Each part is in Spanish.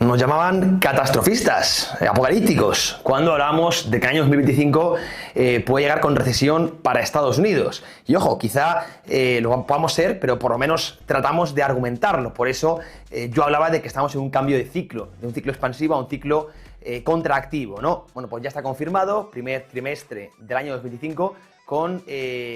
Nos llamaban catastrofistas, apocalípticos, cuando hablábamos de que el año 2025 puede llegar con recesión para Estados Unidos. Y ojo, quizá lo podamos ser, pero por lo menos tratamos de argumentarlo. Por eso yo hablaba de que estamos en un cambio de un ciclo expansivo a un ciclo contractivo, ¿no? Bueno, pues ya está confirmado, primer trimestre del año 2025, con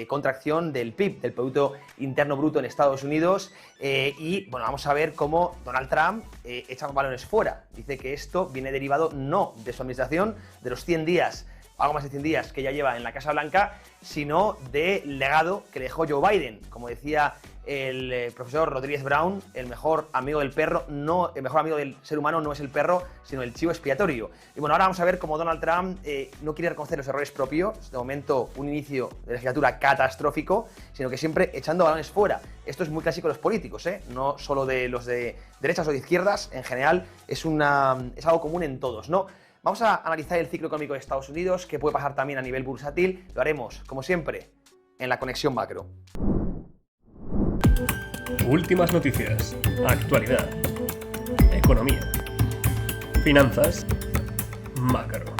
contracción del PIB, del Producto Interno Bruto en Estados Unidos, y bueno, vamos a ver cómo Donald Trump echa los balones fuera. Dice que esto viene derivado no de su administración, de los 100 días, algo más de 100 días que ya lleva en la Casa Blanca, sino del legado que dejó Joe Biden. Como decía el profesor Rodríguez Brown, el mejor amigo del perro, el mejor amigo del ser humano no es el perro, sino el chivo expiatorio. Y bueno, ahora vamos a ver cómo Donald Trump no quiere reconocer los errores propios, de momento un inicio de legislatura catastrófico, sino que siempre echando balones fuera. Esto es muy clásico de los políticos, no solo de los de derechas o de izquierdas, en general es algo común en todos, ¿no? Vamos a analizar el ciclo económico de Estados Unidos, qué puede pasar también a nivel bursátil. Lo haremos, como siempre, en la conexión macro. Últimas noticias, actualidad, economía, finanzas, macro.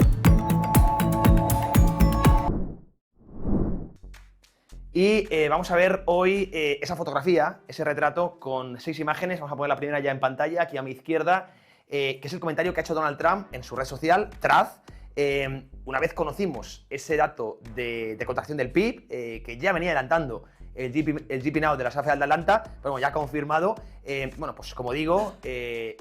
Y vamos a ver hoy esa fotografía, ese retrato con 6 imágenes. Vamos a poner la primera ya en pantalla, aquí a mi izquierda, que es el comentario que ha hecho Donald Trump en su red social, Truth. Una vez conocimos ese dato de contracción del PIB, que ya venía adelantando el GP Now de la Reserva Federal de Atlanta, pero bueno, ya confirmado. Bueno, pues como digo,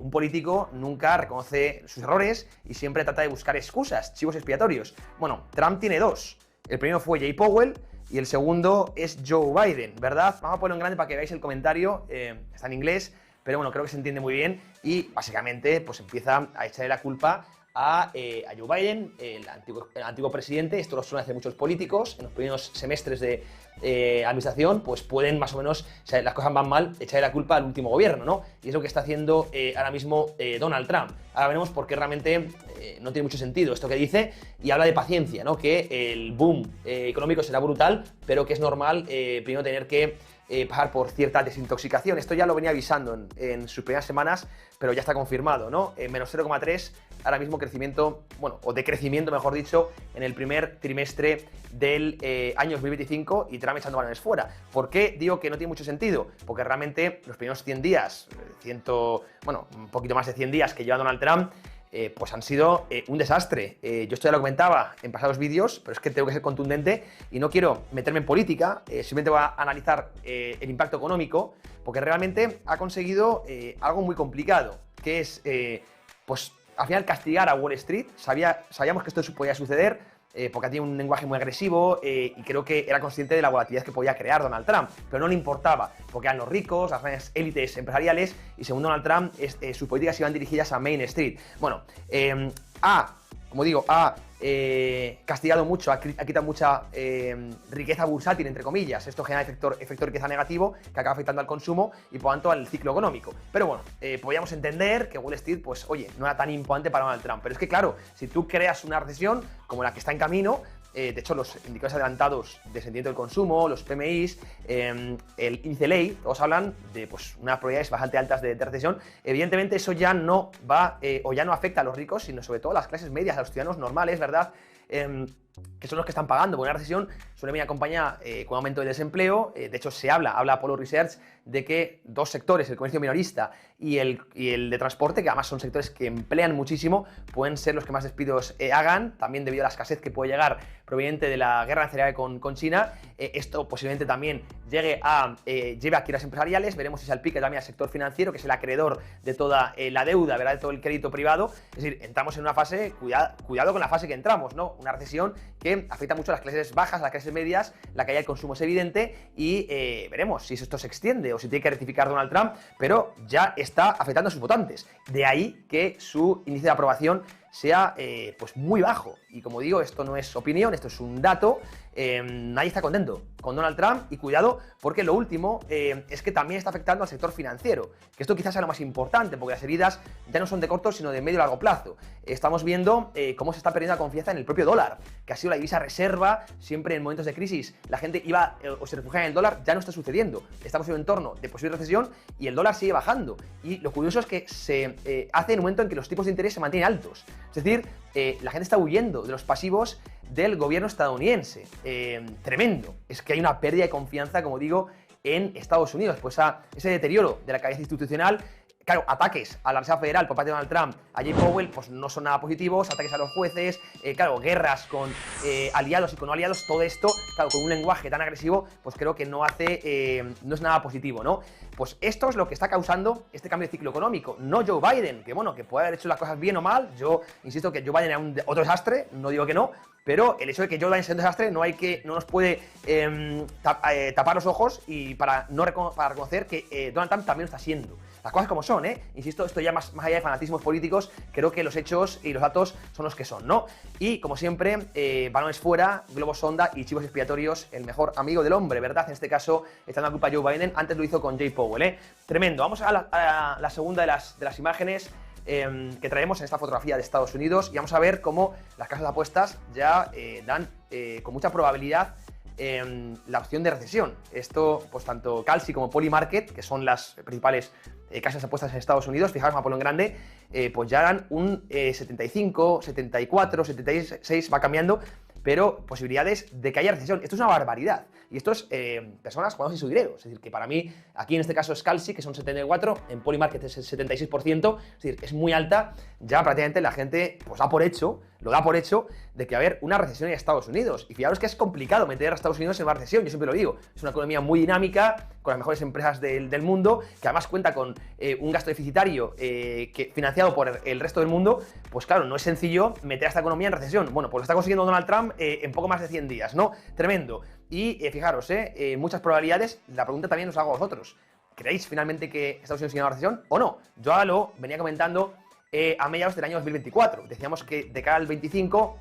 un político nunca reconoce sus errores y siempre trata de buscar excusas, chivos expiatorios. Bueno, Trump tiene 2. El primero fue Jay Powell y el segundo es Joe Biden, ¿verdad? Vamos a ponerlo en grande para que veáis el comentario, está en inglés, pero bueno, creo que se entiende muy bien y básicamente pues empieza a echarle la culpa a Joe Biden, el antiguo presidente. Esto lo suelen hacer muchos políticos en los primeros semestres de administración, pues pueden más o menos, si las cosas van mal, echarle la culpa al último gobierno, ¿no? Y es lo que está haciendo ahora mismo Donald Trump. Ahora veremos por qué realmente no tiene mucho sentido esto que dice, y habla de paciencia, ¿no? Que el boom económico será brutal, pero que es normal primero tener que pasar por cierta desintoxicación. Esto ya lo venía avisando en sus primeras semanas, pero ya está confirmado, ¿no? Menos 0,3 ahora mismo crecimiento, bueno, o decrecimiento, mejor dicho, en el primer trimestre del año 2025 y Trump echando balones fuera. ¿Por qué digo que no tiene mucho sentido? Porque realmente los primeros 100 días, un poquito más de 100 días que lleva Donald Trump, pues han sido un desastre. Yo esto ya lo comentaba en pasados vídeos, pero es que tengo que ser contundente y no quiero meterme en política, simplemente voy a analizar el impacto económico, porque realmente ha conseguido algo muy complicado, que es, pues al final castigar a Wall Street. Sabíamos que esto podía suceder, porque tiene un lenguaje muy agresivo y creo que era consciente de la volatilidad que podía crear Donald Trump, pero no le importaba, porque eran los ricos, las grandes élites empresariales, y según Donald Trump, sus políticas iban dirigidas a Main Street. Bueno, como digo, ha castigado mucho, ha quitado mucha riqueza bursátil, entre comillas. Esto genera efecto riqueza negativo que acaba afectando al consumo y por tanto al ciclo económico. Pero bueno, podíamos entender que Wall Street, pues oye, no era tan importante para Donald Trump. Pero es que claro, si tú creas una recesión como la que está en camino, de hecho los indicadores adelantados de sentimiento del consumo, los PMIs, el índice ley, todos hablan de pues unas probabilidades bastante altas de recesión. Evidentemente eso ya no va o ya no afecta a los ricos, sino sobre todo a las clases medias, a los ciudadanos normales, ¿verdad? Que son los que están pagando. Con una recesión suele venir acompañada con aumento del desempleo. De hecho, habla Apollo Research de que 2 sectores, el comercio minorista y el de transporte, que además son sectores que emplean muchísimo, pueden ser los que más despidos hagan, también debido a la escasez que puede llegar proveniente de la guerra cereal con China. Esto posiblemente también lleve a quiebras empresariales. Veremos si salpica también al sector financiero, que es el acreedor de toda la deuda, ¿verdad? De todo el crédito privado. Es decir, entramos en una fase, cuidado con la fase que entramos, ¿no? Una recesión que afecta mucho a las clases bajas, a las clases medias. La caída del consumo es evidente y veremos si esto se extiende o si tiene que rectificar Donald Trump, pero ya está afectando a sus votantes. De ahí que su índice de aprobación sea pues muy bajo. Y como digo, esto no es opinión, esto es un dato. nadie está contento con Donald Trump y cuidado porque lo último es que también está afectando al sector financiero, que esto quizás sea lo más importante porque las heridas ya no son de corto sino de medio y largo plazo. Estamos viendo cómo se está perdiendo la confianza en el propio dólar, que ha sido la divisa reserva siempre en momentos de crisis. La gente iba o se refugiaba en el dólar, ya no está sucediendo. Estamos en un entorno de posible recesión y el dólar sigue bajando. Y lo curioso es que se hace en un momento en que los tipos de interés se mantienen altos. Es decir, la gente está huyendo de los pasivos del gobierno estadounidense. Tremendo. Es que hay una pérdida de confianza, como digo, en Estados Unidos. Pues ese deterioro de la cabeza institucional. Claro, ataques a la Reserva Federal por parte de Donald Trump, a Jay Powell, pues no son nada positivos, ataques a los jueces, claro, guerras con aliados y con no aliados, todo esto, claro, con un lenguaje tan agresivo, pues creo que no es nada positivo, ¿no? Pues esto es lo que está causando este cambio de ciclo económico, no Joe Biden, que bueno, que puede haber hecho las cosas bien o mal, yo insisto que Joe Biden es otro desastre, no digo que no, pero el hecho de que Joe Biden sea un desastre no nos puede tapar los ojos y para reconocer que Donald Trump también lo está haciendo. Las cosas como son, insisto, esto ya más allá de fanatismos políticos, creo que los hechos y los datos son los que son, ¿no? Y como siempre, balones fuera, globos sonda y chivos expiatorios, el mejor amigo del hombre, ¿verdad? En este caso, echando la culpa a Joe Biden, antes lo hizo con Jay Powell, Tremendo. Vamos a la segunda de las imágenes que traemos en esta fotografía de Estados Unidos y vamos a ver cómo las casas de apuestas ya dan con mucha probabilidad la opción de recesión. Esto, pues tanto Kalshi como Polymarket, que son las principales casas de apuestas en Estados Unidos, fijaos, me pongo en grande, pues ya dan un 75, 74, 76, va cambiando, pero posibilidades de que haya recesión. Esto es una barbaridad. Y esto es personas jugando sin su dinero. Es decir, que para mí, aquí en este caso es Kalshi, que son 74, en Polymarket es el 76%, es decir, es muy alta. Ya prácticamente la gente pues lo da por hecho de que va a haber una recesión en Estados Unidos. Y fijaros que es complicado meter a Estados Unidos en una recesión, yo siempre lo digo. Es una economía muy dinámica, con las mejores empresas del mundo, que además cuenta con un gasto deficitario financiado por el resto del mundo. Pues claro, no es sencillo meter a esta economía en recesión. Bueno, pues lo está consiguiendo Donald Trump en poco más de 100 días, ¿no? Tremendo. Y fijaros, muchas probabilidades. La pregunta también os hago a vosotros. ¿Creéis finalmente que Estados Unidos sigue en una recesión o no? Yo ahora lo venía comentando a mediados del año 2024. Decíamos que de cara al 25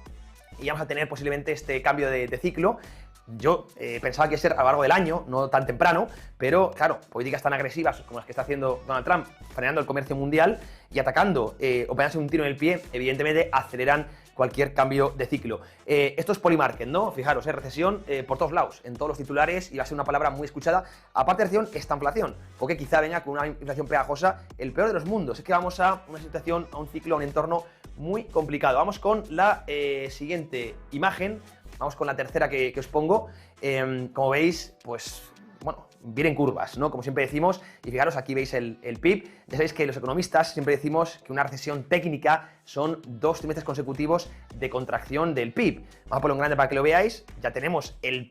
íbamos a tener posiblemente este cambio de ciclo. Yo pensaba que iba a ser a lo largo del año, no tan temprano, pero claro, políticas tan agresivas como las que está haciendo Donald Trump, frenando el comercio mundial y atacando o pegándose un tiro en el pie, evidentemente aceleran cualquier cambio de ciclo. Esto es Polymarket, ¿no? Fijaros, recesión por todos lados, en todos los titulares, y va a ser una palabra muy escuchada. Aparte de recesión, estanflación, porque quizá venga con una inflación pegajosa, el peor de los mundos. Es que vamos a una situación, a un ciclo, a un entorno muy complicado. Vamos con la siguiente imagen, vamos con la tercera que os pongo. Como veis, pues, bueno, vienen curvas, ¿no? Como siempre decimos, y fijaros, aquí veis el PIB. Ya sabéis que los economistas siempre decimos que una recesión técnica son 2 trimestres consecutivos de contracción del PIB. Vamos a ponerlo en grande para que lo veáis. Ya tenemos la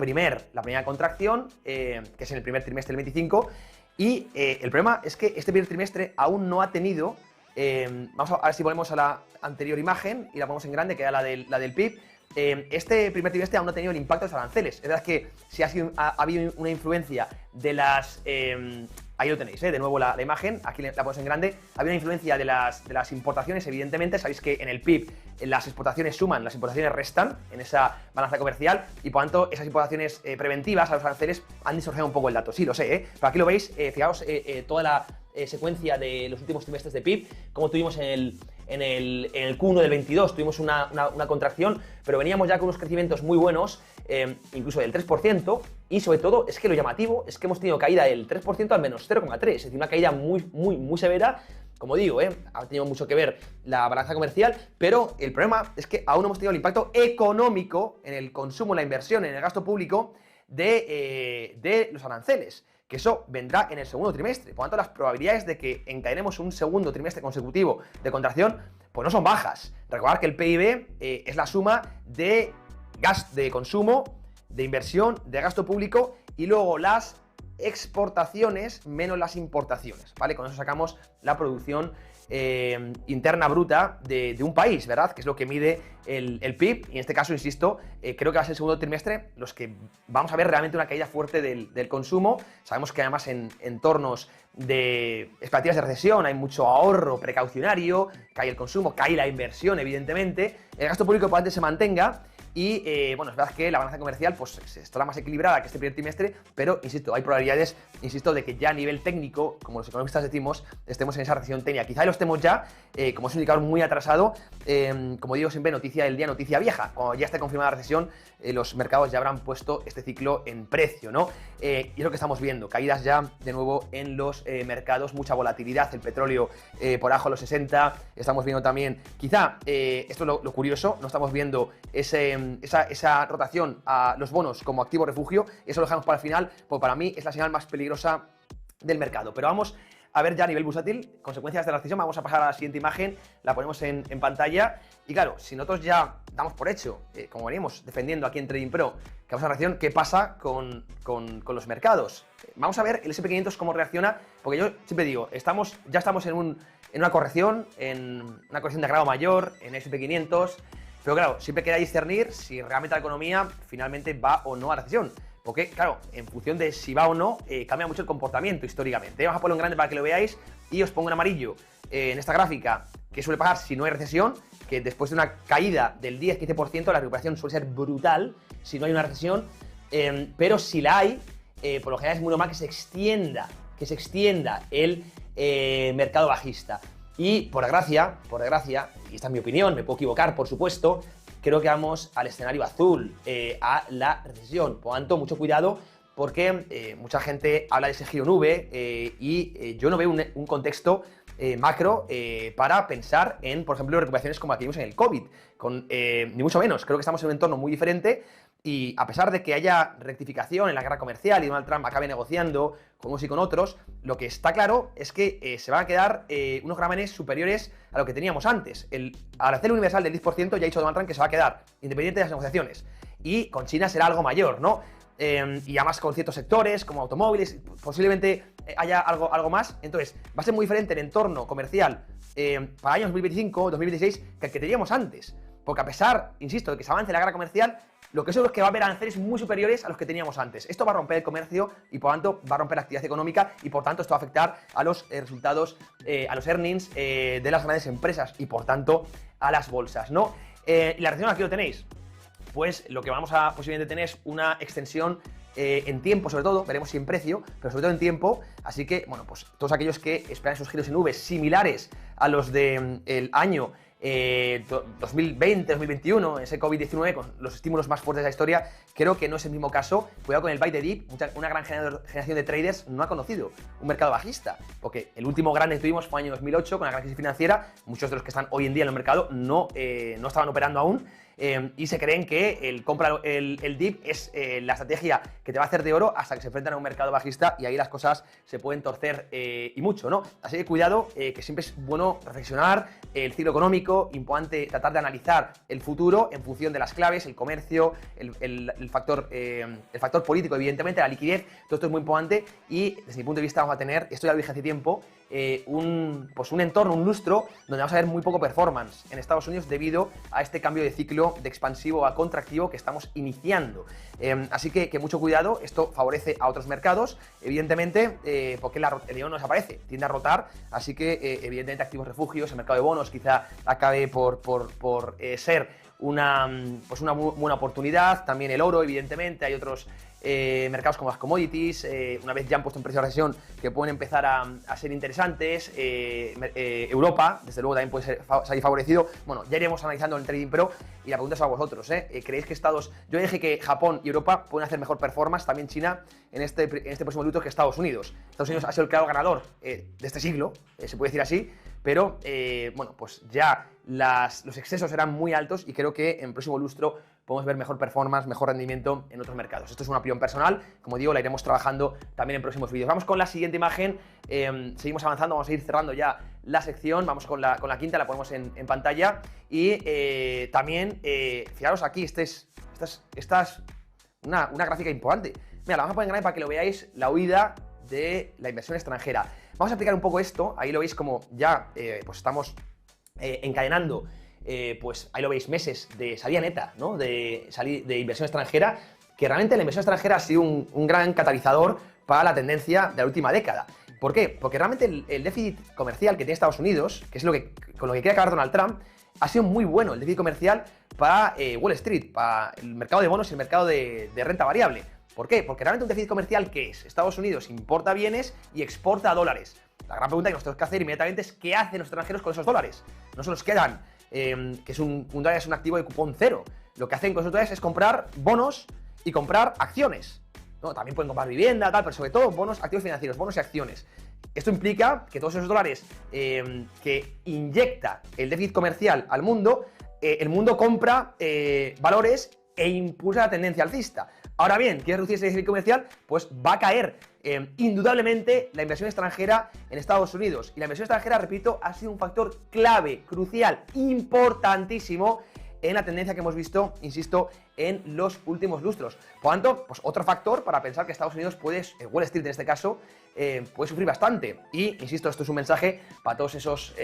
primera contracción, que es en el primer trimestre del 25, y el problema es que este primer trimestre aún no ha tenido, vamos a ver si ponemos a la anterior imagen y la ponemos en grande, que era la del PIB. Este primer trimestre aún no ha tenido el impacto de los aranceles. Es verdad que si ha habido una influencia de las... ahí lo tenéis, de nuevo la imagen, aquí la ponemos en grande. Ha habido una influencia de las importaciones, evidentemente. Sabéis que en el PIB las exportaciones suman, las importaciones restan en esa balanza comercial y por tanto esas importaciones preventivas a los aranceles han distorsionado un poco el dato. Sí, lo sé, pero aquí lo veis, fijaos toda la secuencia de los últimos trimestres de PIB, como tuvimos en el Q1 del 22 tuvimos una contracción, pero veníamos ya con unos crecimientos muy buenos, incluso del 3%, y sobre todo es que lo llamativo es que hemos tenido caída del 3% al menos 0,3, es decir, una caída muy severa. Como digo, ha tenido mucho que ver la balanza comercial, pero el problema es que aún no hemos tenido el impacto económico en el consumo, en la inversión, en el gasto público de los aranceles, que eso vendrá en el segundo trimestre. Por lo tanto, las probabilidades de que encadenemos un segundo trimestre consecutivo de contracción, pues no son bajas. Recordad que el PIB es la suma de consumo, de inversión, de gasto público y luego las exportaciones menos las importaciones, ¿vale? Con eso sacamos la producción interna bruta de un país, ¿verdad? Que es lo que mide el PIB, y en este caso, insisto, creo que va a ser el segundo trimestre los que vamos a ver realmente una caída fuerte del consumo. Sabemos que además en entornos de expectativas de recesión hay mucho ahorro precaucionario, cae el consumo, cae la inversión, evidentemente, el gasto público probablemente se mantenga, Y bueno, es verdad que la balanza comercial pues estará más equilibrada que este primer trimestre, pero insisto, hay probabilidades, insisto, de que ya a nivel técnico, como los economistas decimos, estemos en esa recesión técnica. Quizá lo estemos ya, como es un indicador muy atrasado, como digo siempre, noticia del día, noticia vieja. Cuando ya esté confirmada la recesión, los mercados ya habrán puesto este ciclo en precio, ¿no? Y es lo que estamos viendo, caídas ya de nuevo en los mercados, mucha volatilidad, el petróleo por abajo de los 60, estamos viendo también, quizá, esto es lo curioso, no estamos viendo esa rotación a los bonos como activo refugio, eso lo dejamos para el final, porque para mí es la señal más peligrosa del mercado. Pero vamos a ver ya a nivel bursátil, consecuencias de la recesión. Vamos a pasar a la siguiente imagen, la ponemos en pantalla. Y claro, si nosotros ya damos por hecho, como venimos defendiendo aquí en Trading Pro, que vamos a una recesión, ¿qué pasa con los mercados? Vamos a ver el SP500 cómo reacciona, porque yo siempre digo, ya estamos en una corrección, de grado mayor, en SP500, pero claro, siempre queda discernir si realmente la economía finalmente va o no a recesión. Porque, claro, en función de si va o no, cambia mucho el comportamiento históricamente. Vamos a ponerlo en grande para que lo veáis y os pongo en amarillo en esta gráfica que suele pasar si no hay recesión, que después de una caída del 10-15% la recuperación suele ser brutal si no hay una recesión, pero si la hay, por lo general es muy normal que se extienda el mercado bajista. Y por desgracia, y esta es mi opinión, me puedo equivocar, por supuesto, creo que vamos al escenario azul, a la recesión. Por lo tanto, mucho cuidado porque mucha gente habla de ese giro nube y yo no veo un contexto macro para pensar en, por ejemplo, recuperaciones como la que vimos en el COVID, ni mucho menos. Creo que estamos en un entorno muy diferente y a pesar de que haya rectificación en la guerra comercial y Donald Trump acabe negociando con unos y con otros, lo que está claro es que se van a quedar unos grámenes superiores a lo que teníamos antes. El arancel universal del 10% ya ha dicho Donald Trump que se va a quedar, independiente de las negociaciones. Y con China será algo mayor, ¿no? Y además con ciertos sectores como automóviles, posiblemente haya algo más. Entonces, va a ser muy diferente el entorno comercial para años 2025, 2026 que el que teníamos antes. Porque a pesar, insisto, de que se avance la guerra comercial, lo que seguro es que va a haber aranceles muy superiores a los que teníamos antes. Esto va a romper el comercio y por tanto va a romper la actividad económica y por tanto esto va a afectar a los resultados, a los earnings de las grandes empresas y por tanto a las bolsas, ¿no? Y la recesión aquí lo tenéis. Pues lo que vamos a posiblemente tener es una extensión en tiempo, sobre todo, veremos si en precio, pero sobre todo en tiempo. Así que, bueno, pues todos aquellos que esperan esos giros en V similares a los del año 2020-2021, ese COVID-19 con los estímulos más fuertes de la historia, creo que no es el mismo caso. Cuidado con el buy the dip, una gran generación de traders no ha conocido un mercado bajista, porque el último grande que tuvimos fue el año 2008 con la gran crisis financiera. Muchos de los que están hoy en día en el mercado no estaban operando aún. Y se creen que el dip es la estrategia que te va a hacer de oro hasta que se enfrentan a un mercado bajista y ahí las cosas se pueden torcer y mucho, ¿no? Así que cuidado, que siempre es bueno reflexionar el ciclo económico, importante tratar de analizar el futuro en función de las claves, el comercio, el factor político, evidentemente, la liquidez. Todo esto es muy importante y desde mi punto de vista vamos a tener, esto ya lo dije hace tiempo, un entorno, un lustro donde vamos a ver muy poco performance en Estados Unidos debido a este cambio de ciclo de expansivo a contractivo que estamos iniciando. Así que mucho cuidado, esto favorece a otros mercados, evidentemente, porque el león no desaparece, tiende a rotar, así que evidentemente activos refugios, el mercado de bonos quizá acabe por ser una buena oportunidad, también el oro, evidentemente, hay otros mercados como las commodities, una vez ya han puesto en precio de recesión, que pueden empezar a ser interesantes. Europa, desde luego, también puede salir favorecido. Bueno, ya iremos analizando en el Trading Pro y la pregunta es a vosotros, ¿creéis que yo dije que Japón y Europa pueden hacer mejor performance, también China, en este próximo luto que Estados Unidos? Estados Unidos ha sido el claro ganador de este siglo, se puede decir así, pero bueno, pues ya los excesos eran muy altos y creo que en el próximo lustro podemos ver mejor performance, mejor rendimiento en otros mercados. Esto es una opinión personal, como digo, la iremos trabajando también en próximos vídeos. Vamos con la siguiente imagen, seguimos avanzando, vamos a ir cerrando ya la sección, vamos con la quinta, la ponemos en pantalla y también, fijaros aquí, esta es una gráfica importante. Mira, la vamos a poner en grande para que lo veáis, la huida de la inversión extranjera. Vamos a aplicar un poco esto, ahí lo veis como ya pues estamos encadenando, pues ahí lo veis, meses de salida neta, ¿no? de inversión extranjera, que realmente la inversión extranjera ha sido un gran catalizador para la tendencia de la última década. ¿Por qué? Porque realmente el déficit comercial que tiene Estados Unidos, que es con lo que quiere acabar Donald Trump, ha sido muy bueno el déficit comercial para Wall Street, para el mercado de bonos y el mercado de renta variable. ¿Por qué? Porque realmente un déficit comercial, ¿qué es? Estados Unidos importa bienes y exporta dólares. La gran pregunta que nos tenemos que hacer inmediatamente es ¿qué hacen los extranjeros con esos dólares? No se los quedan, que es un dólar es un activo de cupón cero. Lo que hacen con esos dólares es comprar bonos y comprar acciones. ¿No? También pueden comprar vivienda, tal, pero sobre todo bonos, activos financieros, bonos y acciones. Esto implica que todos esos dólares que inyecta el déficit comercial al mundo, el mundo compra valores e impulsa la tendencia alcista. Ahora bien, ¿quieres reducir ese déficit comercial? Pues va a caer indudablemente la inversión extranjera en Estados Unidos. Y la inversión extranjera, repito, ha sido un factor clave, crucial, importantísimo en la tendencia que hemos visto, insisto, en los últimos lustros. Por lo tanto, pues otro factor para pensar que Estados Unidos puede, Wall Street en este caso, puede sufrir bastante. Y, insisto, esto es un mensaje para todos esos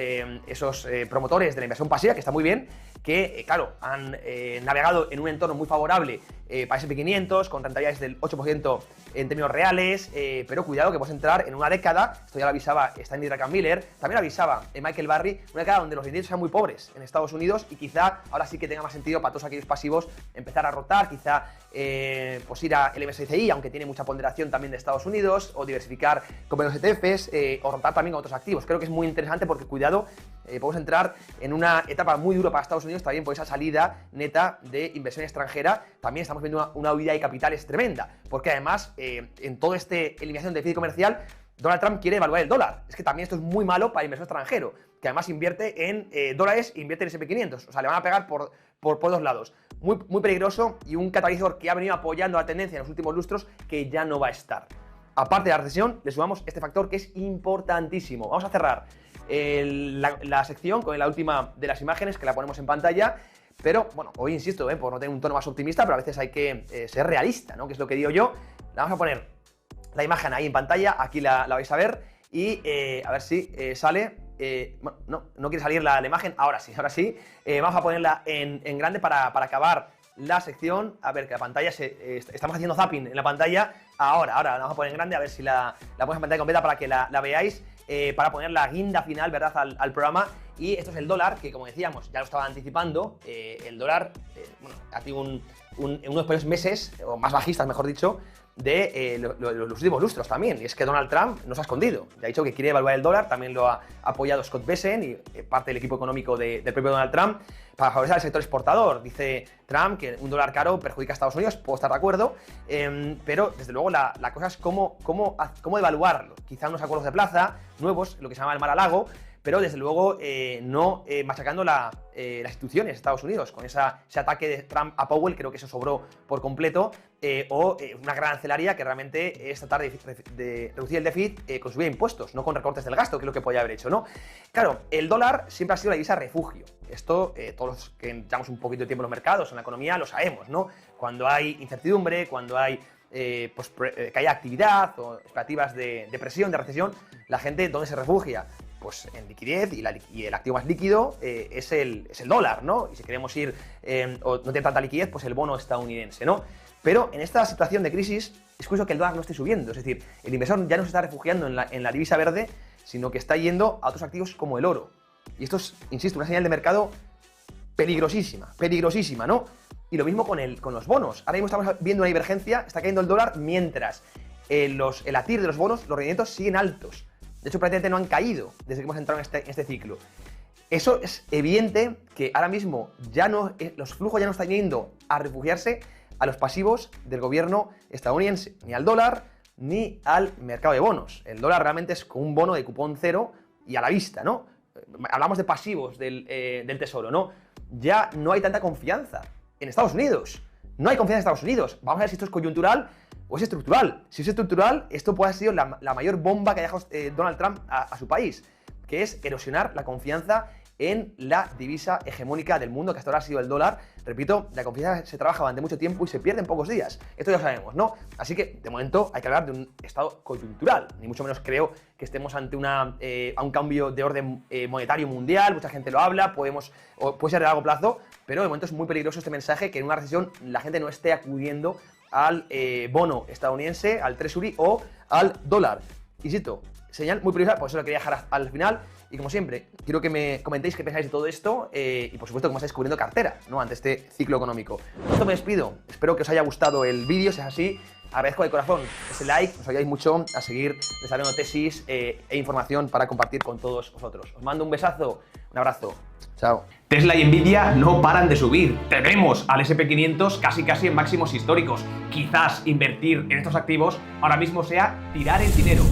promotores de la inversión pasiva, que está muy bien, que, claro, han navegado en un entorno muy favorable para S&P 500, con rentabilidades del 8% en términos reales, pero cuidado que vamos a entrar en una década, esto ya lo avisaba Stanley Druckenmiller, también lo avisaba Michael Burry, una década donde los rendimientos sean muy pobres en Estados Unidos y quizá ahora sí que tenga más sentido para todos aquellos pasivos empezar a rotar, quizá pues ir a el MSCI, aunque tiene mucha ponderación también de Estados Unidos, o diversificar con menos ETFs, o rotar también con otros activos. Creo que es muy interesante porque, cuidado, podemos entrar en una etapa muy dura para Estados Unidos también por esa salida neta de inversión extranjera. También estamos viendo una huida de capitales tremenda, porque además en todo este eliminación de déficit comercial, Donald Trump quiere evaluar el dólar. Es que también esto es muy malo para el inversor extranjero, que además invierte en dólares, invierte en S&P 500. O sea, le van a pegar por dos lados. Muy peligroso y un catalizador que ha venido apoyando la tendencia en los últimos lustros que ya no va a estar. Aparte de la recesión, le sumamos este factor que es importantísimo. Vamos a cerrar la sección con la última de las imágenes que la ponemos en pantalla. Pero, bueno, hoy insisto, por no tener un tono más optimista, pero a veces hay que ser realista, ¿no? Que es lo que digo yo. Le vamos a poner la imagen ahí en pantalla, aquí la vais a ver. Y a ver si sale. Bueno, no quiere salir la imagen, ahora sí. Vamos a ponerla en grande para acabar la sección. A ver, que la pantalla estamos haciendo zapping en la pantalla. Ahora la vamos a poner en grande, a ver si la ponemos en pantalla completa para que la veáis, para poner la guinda final, ¿verdad?, al programa. Y esto es el dólar, que como decíamos, ya lo estaba anticipando. El dólar, bueno, ha tenido en unos peores meses, o más bajistas, mejor dicho, de los últimos lustros también. Y es que Donald Trump no se ha escondido. Ya ha dicho que quiere evaluar el dólar, también lo ha apoyado Scott Bessent y parte del equipo económico del propio Donald Trump, para favorecer al sector exportador. Dice Trump que un dólar caro perjudica a Estados Unidos, puedo estar de acuerdo, pero desde luego la cosa es cómo evaluarlo. Quizá unos acuerdos de plaza nuevos, lo que se llama el mar a lago, pero desde luego no machacando las instituciones de Estados Unidos. Con ese ataque de Trump a Powell, creo que eso sobró por completo, o una gran arancelaria que realmente es tratar de reducir el déficit con subida de impuestos, no con recortes del gasto, que es lo que podía haber hecho, ¿no? Claro, el dólar siempre ha sido la divisa refugio. Esto todos los que echamos un poquito de tiempo en los mercados, en la economía, lo sabemos, ¿no? Cuando hay incertidumbre, cuando hay que haya actividad o expectativas de depresión, de recesión, la gente, ¿dónde se refugia? Pues en liquidez, y el activo más líquido es el dólar, ¿no? Y si queremos ir o no tener tanta liquidez, pues el bono estadounidense, ¿no? Pero en esta situación de crisis es curioso que el dólar no esté subiendo, es decir, el inversor ya no se está refugiando en la divisa verde, sino que está yendo a otros activos como el oro. Y esto es, insisto, una señal de mercado peligrosísima, ¿no? Y lo mismo con los bonos. Ahora mismo estamos viendo una divergencia, está cayendo el dólar mientras el ATIR de los bonos, los rendimientos siguen altos. De hecho, prácticamente no han caído desde que hemos entrado en este ciclo. Eso es evidente que ahora mismo los flujos ya no están yendo a refugiarse a los pasivos del gobierno estadounidense, ni al dólar, ni al mercado de bonos. El dólar realmente es como un bono de cupón cero y a la vista, ¿no? Hablamos de pasivos del tesoro, ¿no? Ya no hay tanta confianza en Estados Unidos. No hay confianza en Estados Unidos. Vamos a ver si esto es coyuntural o es estructural. Si es estructural, esto puede haber sido la mayor bomba que ha dejado Donald Trump a su país, que es erosionar la confianza en la divisa hegemónica del mundo, que hasta ahora ha sido el dólar. Repito, la confianza se trabaja durante mucho tiempo y se pierde en pocos días. Esto ya lo sabemos, ¿no? Así que, de momento, hay que hablar de un estado coyuntural. Ni mucho menos creo que estemos ante a un cambio de orden monetario mundial. Mucha gente lo habla, puede ser de largo plazo, pero de momento es muy peligroso este mensaje, que en una recesión la gente no esté acudiendo al bono estadounidense, al Treasury o al dólar. Insisto, señal muy peligrosa, por eso lo quería dejar al final. Y como siempre, quiero que me comentéis qué pensáis de todo esto y por supuesto cómo estáis descubriendo carteras, ¿no?, ante este ciclo económico. Con esto me despido, espero que os haya gustado el vídeo, si es así, agradezco de corazón ese like, nos ayudáis mucho a seguir desarrollando tesis e información para compartir con todos vosotros. Os mando un besazo, un abrazo, chao. Tesla y Nvidia no paran de subir. Tenemos al SP500 casi en máximos históricos. Quizás invertir en estos activos ahora mismo sea tirar el dinero.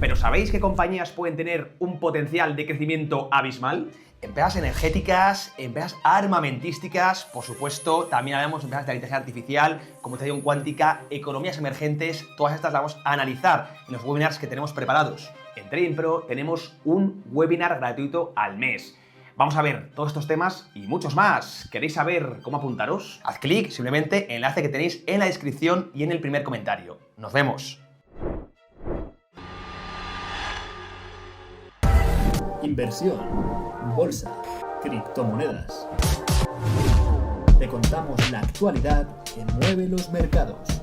Pero ¿sabéis qué compañías pueden tener un potencial de crecimiento abismal? Empresas energéticas, empresas armamentísticas, por supuesto, también hablamos de empresas de inteligencia artificial, computación cuántica, economías emergentes, todas estas las vamos a analizar en los webinars que tenemos preparados. En Trading Pro tenemos un webinar gratuito al mes. Vamos a ver todos estos temas y muchos más. ¿Queréis saber cómo apuntaros? Haz clic simplemente en el enlace que tenéis en la descripción y en el primer comentario. ¡Nos vemos! Inversión, bolsa, criptomonedas. Te contamos la actualidad que mueve los mercados.